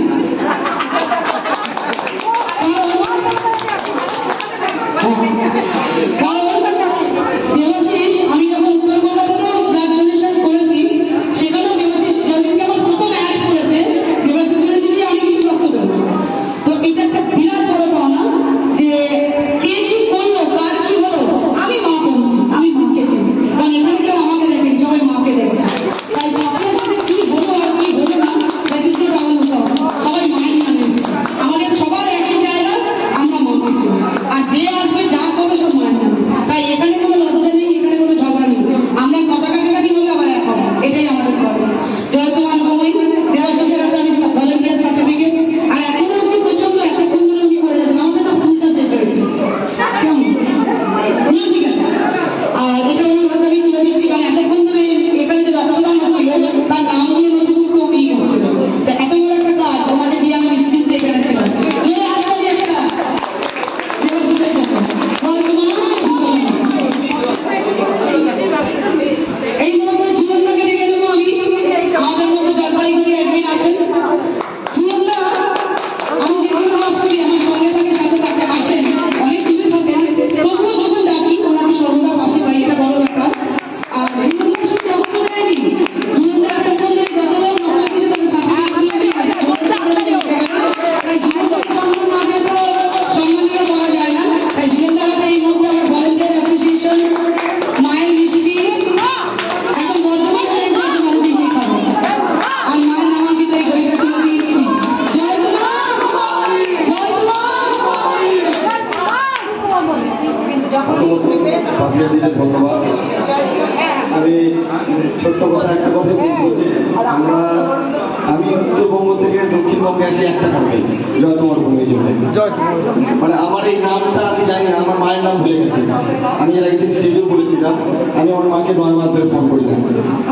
কারণ প্রথমত পাপিয়া দিকে ধন্যবাদ। আমি ছোট্ট কথা একটা কথা বলবো যে আমি উত্তরবঙ্গ থেকে দক্ষিণবঙ্গে আসি একটা কারণে, জয় তোমার ভূমির জন্য। মানে আমার এই নামটা আমি জানি না, আমার মায়ের নাম ভুলে গেছি। আমি এর একদিন স্টেজেও বলেছিলাম, আমি আমার মাকে 9 মাস ধরে ফোন করি না,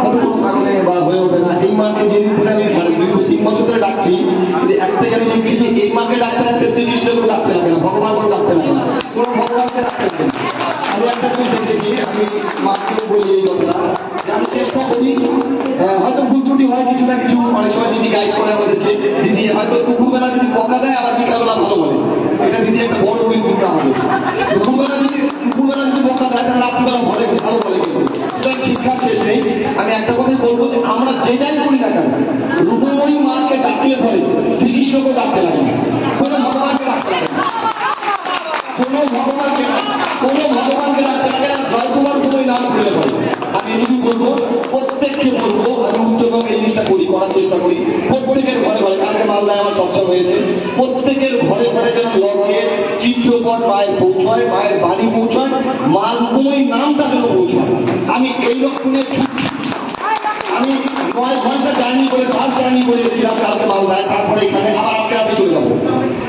হয়তো কোনো কারণে বা হয়ে ওঠে না। এই মাকে যেদিন ধরে আমি মানে 2-3 বছর ধরে ডাকছি, কিন্তু একটাই আমি দেখছি যে এই মাকে ডাকতে রাখতে শ্রীকৃষ্ণকেও ডাকতে হবে না, ভগবানকেও ডাকতে হবে না, কোনো ভগবানকে ডাকতে হবে না। আমি একটা জিনিস দেখেছি, আমি মাকে বলি এই কথাটা, আমি চেষ্টা করি, হয়তো ভুল ত্রুটি হয় কিছু না কিছু, অনেক সময় দিদি গাইড করে আমাদেরকে। দিদি হয়তো দুপুরবেলা যদি বকা দেয়, আবার বিকালবেলা ভালো বলে, এটা দিদি একটা বড় অভিজ্ঞতা আমাদের। দুপুরবেলা যদি বকা দেয়, তাহলে রাত্রিবেলা ঘরে ভালো বলে। সুতরাং শিক্ষার শেষ নেই। আমি একটা কথাই বলবো যে আমরা যে যাই করি না কেন, রূপময়ী মাকে ডাকলে পরে শ্রীকৃষ্ণকে ডাকতে লাগে না, কোনো ভগবানকে ডাকতে লাগে না, কোনো ভগবানকে ডাকতে লাগে না, জয় কুমার রূপময়ী নাম খুলে পড়ে। আমি যদি বলবো, প্রত্যেককে বলবো, আমি উত্তরবঙ্গে এই জিনিসটা করার চেষ্টা করি, প্রত্যেকের ঘরে ঘরে, কালকে মালদায় আমার সবসময় হয়েছে, প্রত্যেকের ঘরে ঘরে যেন লকেট, চিত্রপট মায়ের পৌঁছয়, মায়ের বাড়ি পৌঁছয়, মা রূপময়ী নামটা যেন পৌঁছয়। আমি এই লক্ষণে আমি 9 ঘন্টা জার্নি করে, বাস জার্নি করে এসেছিলাম কালকে মালদায়, তারপরে এখানে আবার আজকে রাতে চলে যাবো।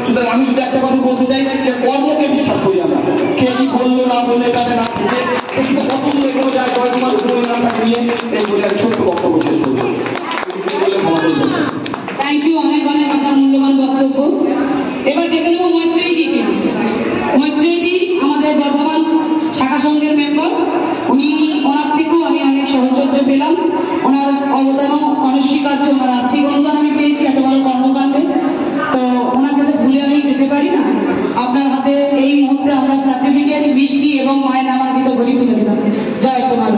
সুতরাং আমি শুধু একটা কথা বলতে চাই যে কর্মকে বিশ্বাস করি আমরা, কে কি বললো না বলে তাদের না থেকে একটু পছন্দ করে যায়, জয় কুমার রূপময়ী নামটাকে নিয়ে এই বলে আমি ছোট্ট বক্তব্য শেষ করবো। থ্যাংক ইউ, অনেক অনেক আপনার মূল্যবান বক্তব্য। এবার দেখে নেব মৈত্রেয়ীদিকে। মৈত্রেয়ীদি আমাদের বর্ধমান শাখা সংঘের মেম্বার, ওনার থেকেও আমি অনেক সহযোগ্য পেলাম। ওনার অবদান অনস্বীকার্য, ওনার আর্থিক অনুদান আমি পেয়েছি এত বড় কর্মকাণ্ডে, তো ওনাকে তো ভুলে আমি যেতে পারি না। আপনার হাতে এই মুহূর্তে আমরা সার্টিফিকেট, মিষ্টি এবং মায়ের নামাঙ্কিত ঘড়ি তুলে দিলাম। জয় কুমার।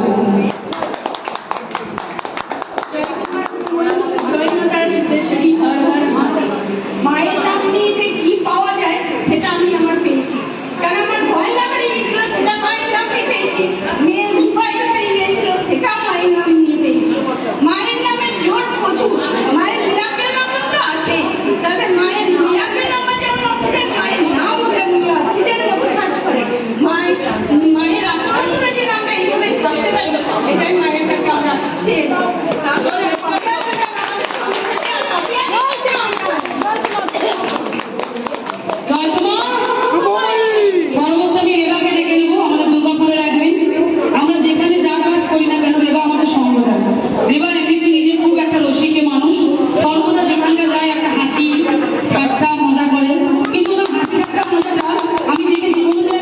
মায়ের নাম নিয়ে যে কি পাওয়া যায় সেটা আমি আমার পেয়েছি, কারণ আমার ভয় লাগারি গিয়েছিল, সেটা মায়ের নামে পেয়েছি। মেয়ের মুখায় গিয়েছিল, সেটাও মায়ের নাম নিয়ে পেয়েছি। মায়ের নামের জোর প্রচুর, মায়ের মিরাকেল নাম্বার তো আছে, তবে মায়ের মিরাকেল নাম্বার যেমন অক্সিজেন, মায়ের নাম তেমনি অক্সিজেনের মতো কাজ করে। মায়ের আচরণ করে যে আমরা এইভাবে থাকতে পারি, এটাই মায়ের কাছে আমরা চেয়ে। তারপরে পরবর্তী রেবাকে ডেকে নেব, আমাদের দুর্গাপুরের একদিন। আমরা যেখানে যা কাজ করি না কেন, রেবা আমাদের সঙ্গ দেয়। রেবা এমনিতে নিজে খুব একটা রসিকে মানুষ, সর্বদা যেখানটা যায় একটা হাসি ঠাট্টা মজা করে। কিন্তু ওনার হাসি ঠাট্টা মজাটা আমি দেখেছি,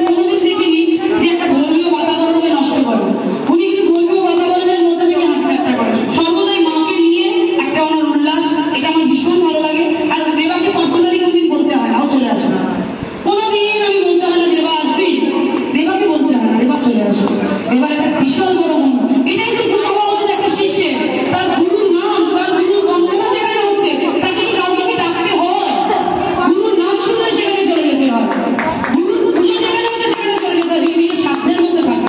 কোনোদিন দেখিনি যে একটা ধর্মীয় বাতাবরণকে নষ্ট করে। উনি কিন্তু ধর্মীয় বাতাবরণের মধ্যে থেকে হাসি ঠাট্টা করে, সর্বদাই মাকে নিয়ে একটা ওনার উল্লাস, এটা আমার ভীষণ ভালো লাগে। আর রেবাকে পার্সোনালি কোনদিন বলতে হয় না, ও চলে আসে না, কোনোদিন আমি বলতে হয় না রেবা আসবি, রেবাকে বলতে হয় না, রেবা চলে আসবে। রেবার একটা বিশাল বড় মন, এটাই তো গুরু হওয়া উচিত একটা শিষ্যের। তার গুরুর নাম, তার গুরুর বন্দনা যেখানে হচ্ছে, তাকে কি কাউকে কি ডাকতে হয়? গুরুর নাম শুনলে সেখানে চলে যেতে হয়, গুরুর পুজো যেখানে হচ্ছে সেখানে চলে যেতে হয়, নিজের সাধ্যের মধ্যে থাকে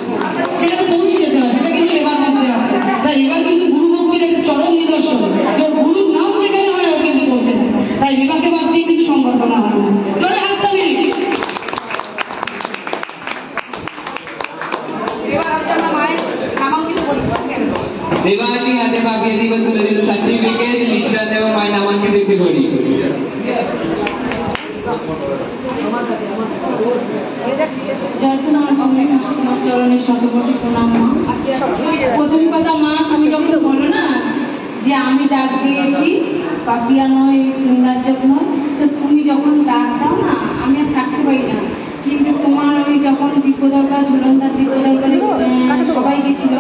সেখানে পৌঁছে যেতে হয়। সেটা কিন্তু রেবার মধ্যে আছে। তাই রেবার কিন্তু গুরু ভক্তির একটা চরম নিদর্শন, যে গুরুর নাম যেখানে হয় ও কিন্তু পৌঁছে যায়। তাই রেবাকে বাদ দিয়ে কিন্তু সংবর্ধনা হয় না। চলে হাত তালি। রেবাটি হাতে পাপিয়া দিব তুলে দিল সার্টিফিকেট, মিষ্টান্ন এবং মায়ের নামাঙ্কিত একটি ঘড়ি। তোমার চরণের শতকোটি প্রণাম মা। প্রথম কথা মা, তুমি যখন বলো না যে আমি ডাক দিয়েছি, পাপিয়া নয়, নির্যাতক নয়, তো তুমি যখন ডাক দাও না, আমি আর থাকতে পারি না। কিন্তু তোমার ওই যখন বিপদটা, ঝুলন্দার বিপদটা সবাই গেছিল,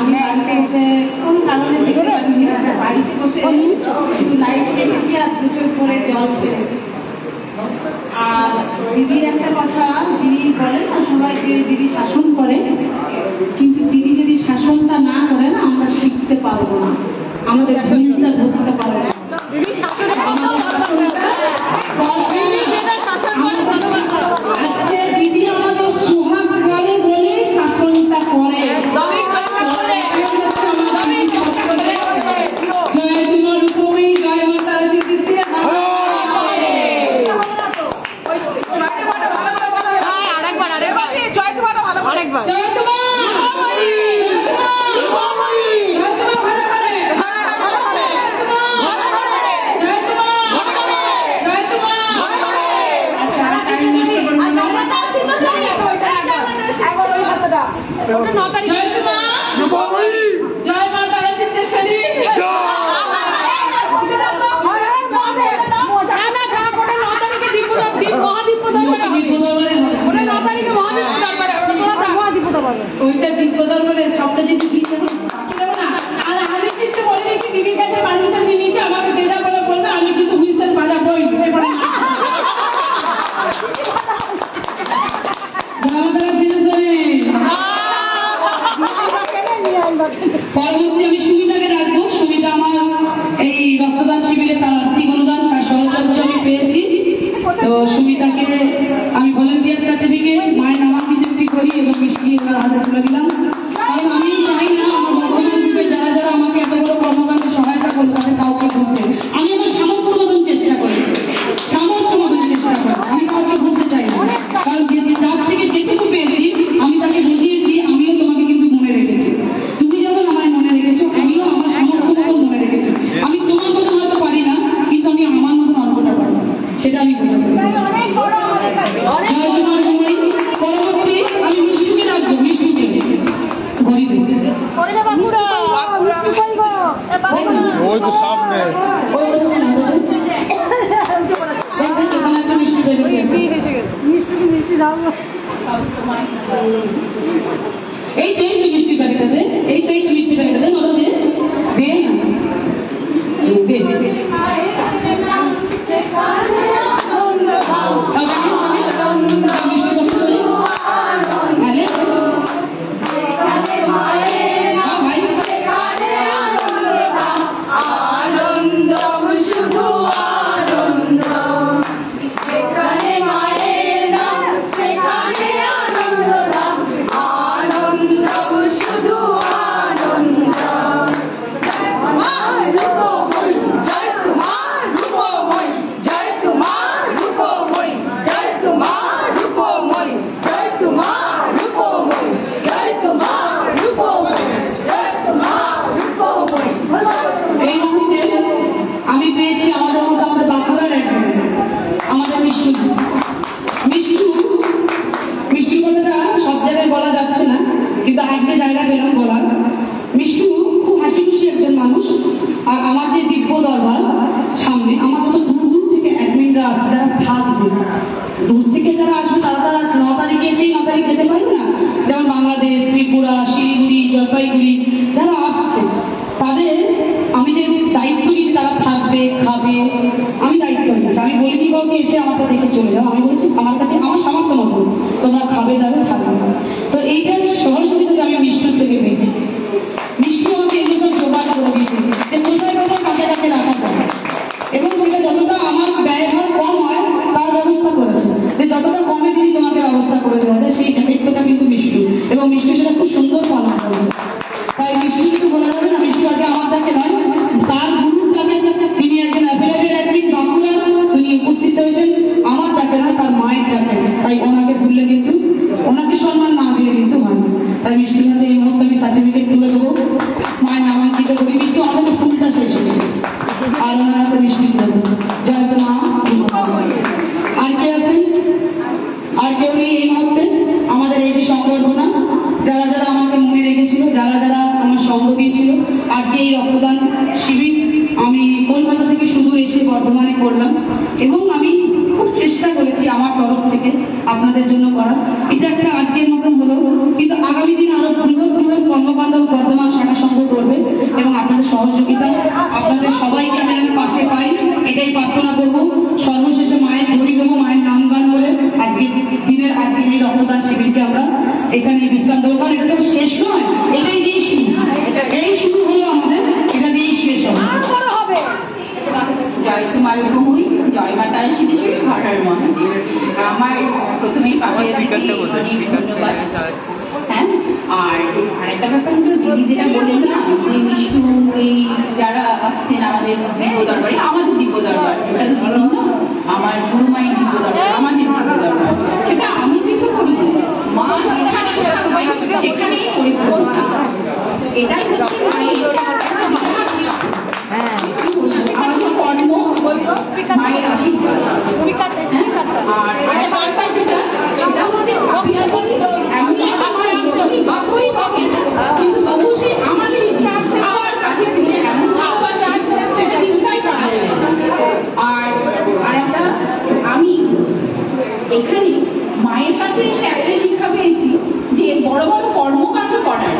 আমি বাড়িতে বসে কোনো কারণে দেখতে পারিনি, বাড়িতে বসে শুধু লাইট দেখেছি আর দুচোখ করে জল পেরেছি। আর দিদির একটা কথা, দিদি বলে না সবাইকে দিদি শাসন করে, কিন্তু দিদি যদি শাসনটা না করে না, আমরা শিখতে পারবো না, আমাদের ভুলটা ধরতে পারবো না। আজকে দিদি আমাদের সোহাগ বলে বলে শাসনটা করে। জয় কুমার রূপময়ী, জয় মাতা আরেকবার জয় কুমার এবার জয় তোমা জয় মা তারা সিদ্ধেশ্বরী ওইটা দিব্য দরবারে সবটা যদি দিতে না। আর আমি কিন্তু বলে দিচ্ছি দিদির কাছে পারমিশন নিয়ে নিয়েছি, আমাকে যেটা বলে বলবে, আমি কিন্তু হুইসেল বাজাবই। পরবর্তী আমি সুমিতাকে রাখবো। সুমিতা আমার এই রক্তদান শিবিরে তার আর্থিক অনুদান, তার সহযোগিতা আমি পেয়েছি। তো সুমিতাকে আমি ভলেন্টিয়ার সার্টিফিকেট, মায়ের নামাঙ্কিত করি এবং মিষ্টি ওনার হাতে তুলে দিলাম। কারণ আমি চাই না আমার বর্তমান যুগে যারা যারা আমাকে এত বড় কর্মকাণ্ডে সহায়তা করবে তাদের কাউকে ভুলতে। আমি আমার সামর্থ্য মতন চেষ্টা করেছি, সামর্থ্য মতন চেষ্টা করি, আমি কাউকে ভুলতে চাই না। কারণ যার থেকে যেটুকু পেয়েছি আমি তাকে বুঝিয়েছি, আমিও তোমাকে কিন্তু মনে রেখেছি। তুমি যেমন আমায় মনে রেখেছো, আমিও আমার সামর্থ্য মতন মনে রেখেছি। আমি তোমার মতন হয়তো পারি না, কিন্তু আমি আমার মতন অল্পটা পারি, সেটা আমি বোঝাতে পেরেছি। পরবর্তী আমি মিষ্টিকে রাখবো, মিষ্টিকে ঘড়ি দেবো। ওই তো সামনে মিষ্টি পেয়ে গেছে। এই তো একটু মিষ্টি প্যাকেটটা দে, এই তো একটু মিষ্টি প্যাকেটটা দে, নটা দে, দে না দে। আমি পেয়েছি আমাদের মতো আমাদের বাঁকুড়ার একজন, আমাদের মিষ্টু। মিষ্টির কথাটা সব জায়গায় বলা যাচ্ছে না, কিন্তু আজকে জায়গা পেলাম বলার। মিষ্টু খুব হাসি খুশি একজন মানুষ। আর আমার যে দিব্য দরবার সামনে, আমার যত দূর দূর থেকে অ্যাডমিনরা আসছে, যারা থাকবে, দূর থেকে যারা আসবে তারা 9 তারিখে এসেই 9 তারিখ যেতে পারবে না। যেমন বাংলাদেশ, ত্রিপুরা, শিলিগুড়ি, জলপাইগুড়ি যারা আসছে, তাদের আমি যে দায়িত্ব নিয়েছি তারা থাকবে, খাবে, আমি দায়িত্ব নিয়েছি। আমি বলিনি কাউকে এসে আমাকে দেখে চলে যাও, আমি বলেছি আমার কাছে আমার সামর্থ্য মতো তোমরা খাবে, দাবে, থাকবে। তো এইটার সহযোগিতা আমি মিষ্টুর থেকে পেয়েছি। মিষ্টু আমাকে এগুলো সব জোগাড় করে দিয়েছে যে কোথায় কোথায় কাকে কাকে রাখা যায়, এবং সেটা যতটা আমার ব্যয়ভার কম হয় তার ব্যবস্থা করেছে, যে যতটা কমে দিদি তোমাকে ব্যবস্থা করে দেওয়া যায়, সেই দায়িত্বটা কিন্তু মিষ্টু, এবং মিষ্টু সেটা খুব সুন্দর পালন করেছে। তাই মিষ্টু কিন্তু বলা যাবে না মিষ্টু আগে আমার কাছে নয়, তার গুরুর কাছে তিনি একজন অ্যাভেলেবেল অ্যাডমিন বাঁকুড়া, তিনি উপস্থিত হয়েছেন আমার ডাকে না, তার মায়ের ডাকে। তাই ওনাকে ভুললে কিন্তু, ওনাকে সম্মান না দিলে কিন্তু হয় না। তাই মিষ্টির হাতে এই মুহূর্তে আমি সার্টিফিকেট তুলে দেবো, মায়ের নামাঙ্কিত করি। মিষ্টি আমাদের ফুলটা শেষ হয়ে গেছে, আর ওনার হাতে মিষ্টি দেবো। জয় তো মা। আর কে আছেন? আর কেউ নেই এই মুহূর্তে আমাদের এই যে সংবর্ধনা, যারা যারা আমাকে মনে রেখেছিল, যারা যারা আমার সঙ্গ দিয়েছিল। আজকে এই রক্তদান শিবির আমি কলকাতা থেকে শুধু এসে বর্ধমানে করলাম, এবং আমি খুব চেষ্টা করেছি আমার তরফ থেকে আপনাদের জন্য করার। এটা একটা আজকের মতন হলো, কিন্তু আগামী দিন আরো বৃহৎ বৃহৎ কর্মকাণ্ড বর্ধমান শাখা সংঘ করবে, এবং আপনাদের সহযোগিতা, আপনাদের সবাইকে আমি পাশে পাই, এটাই প্রার্থনা করবো। সর্বশেষে মায়ের ধরি দেবো, মায়ের নাম গান বলে আজকের দিনের আজকে এই রক্তদান শিবিরকে আমরা এখানে বিশ্রাম দেবো। কারণ এটা শেষ নয়, এটাই দিয়েই শুরু, এই শুরু হলো আমাদের, এটা দিয়েই শেষ হবে। জয় তোমার বহুই, জয় মা তারা সিদ্ধেশ্বরী, ঘরের মহাদেব। আমার প্রথমেই ধন্যবাদ। হ্যাঁ, আর আরেকটা ব্যাপার হলো দিদি যেটা বললেন না, যে মিষ্টু এই যারা আসছেন আমাদের দিব্য দরবারে, আমাদের দিব্য দরবার, এটা তো দিদি না, আমার গুরু মায়ের দিব্য দরবার, আমাদের দিব্য দরবার, এটা আমি কিছু করি মা এটাই হচ্ছে আমাদের কর্ম মায়ের আশীর্বাদ। আর বারবার যেটা এটা হচ্ছে কিন্তু তবু সেই আমাদের ইচ্ছা আবার কাছে ফিরে এমন আবার সেটা চিন্তাই করা যায়। আর একটা আমি এখানে মায়ের কাছে এসে একটাই শিক্ষা পেয়েছি যে বড় বড় কর্মকাণ্ড করার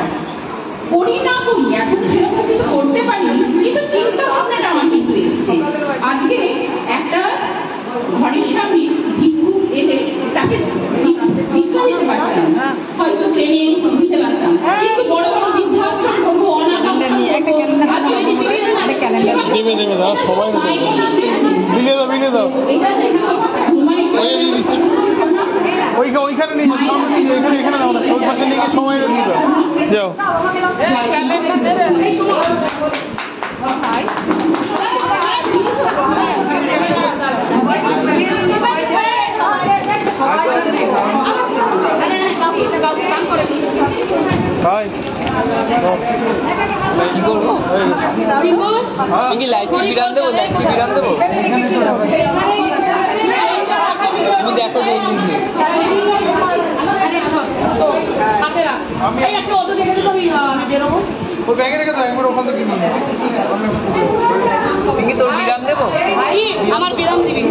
করি না করি এখন সেরকম কিছু করতে পারিনি, কিন্তু চিন্তা ভাবনাটা আমার কিন্তু এসেছে। আজকে একটা ঘরের সামনে ভিক্ষুক এলে তাকে ভিক্ষা দিতে পারতাম, হয়তো ট্রেনে দিতে পারতাম, কিন্তু বড় বড় বৃদ্ধাশ্রম করবো, অনাথ দেবে দেবে দাদা, সবাই বিলিয়ে দাও বিলিয়ে দাও। ওইখানে নিয়ে যাও, সামনে নিয়ে যাও, এখানে দাও না, ওই পাশে নিয়ে গিয়ে সময়টা দিয়ে দাও। যাও কি করবো? লাইফ বিরাম দেবো, লাইফ বিরাম দেবো। তুমি দেখো ওই ব্যাগে রেখে দাও, একবার ওখান থেকে তোর বিরাম দেবো। আমার বিরাম দিবি।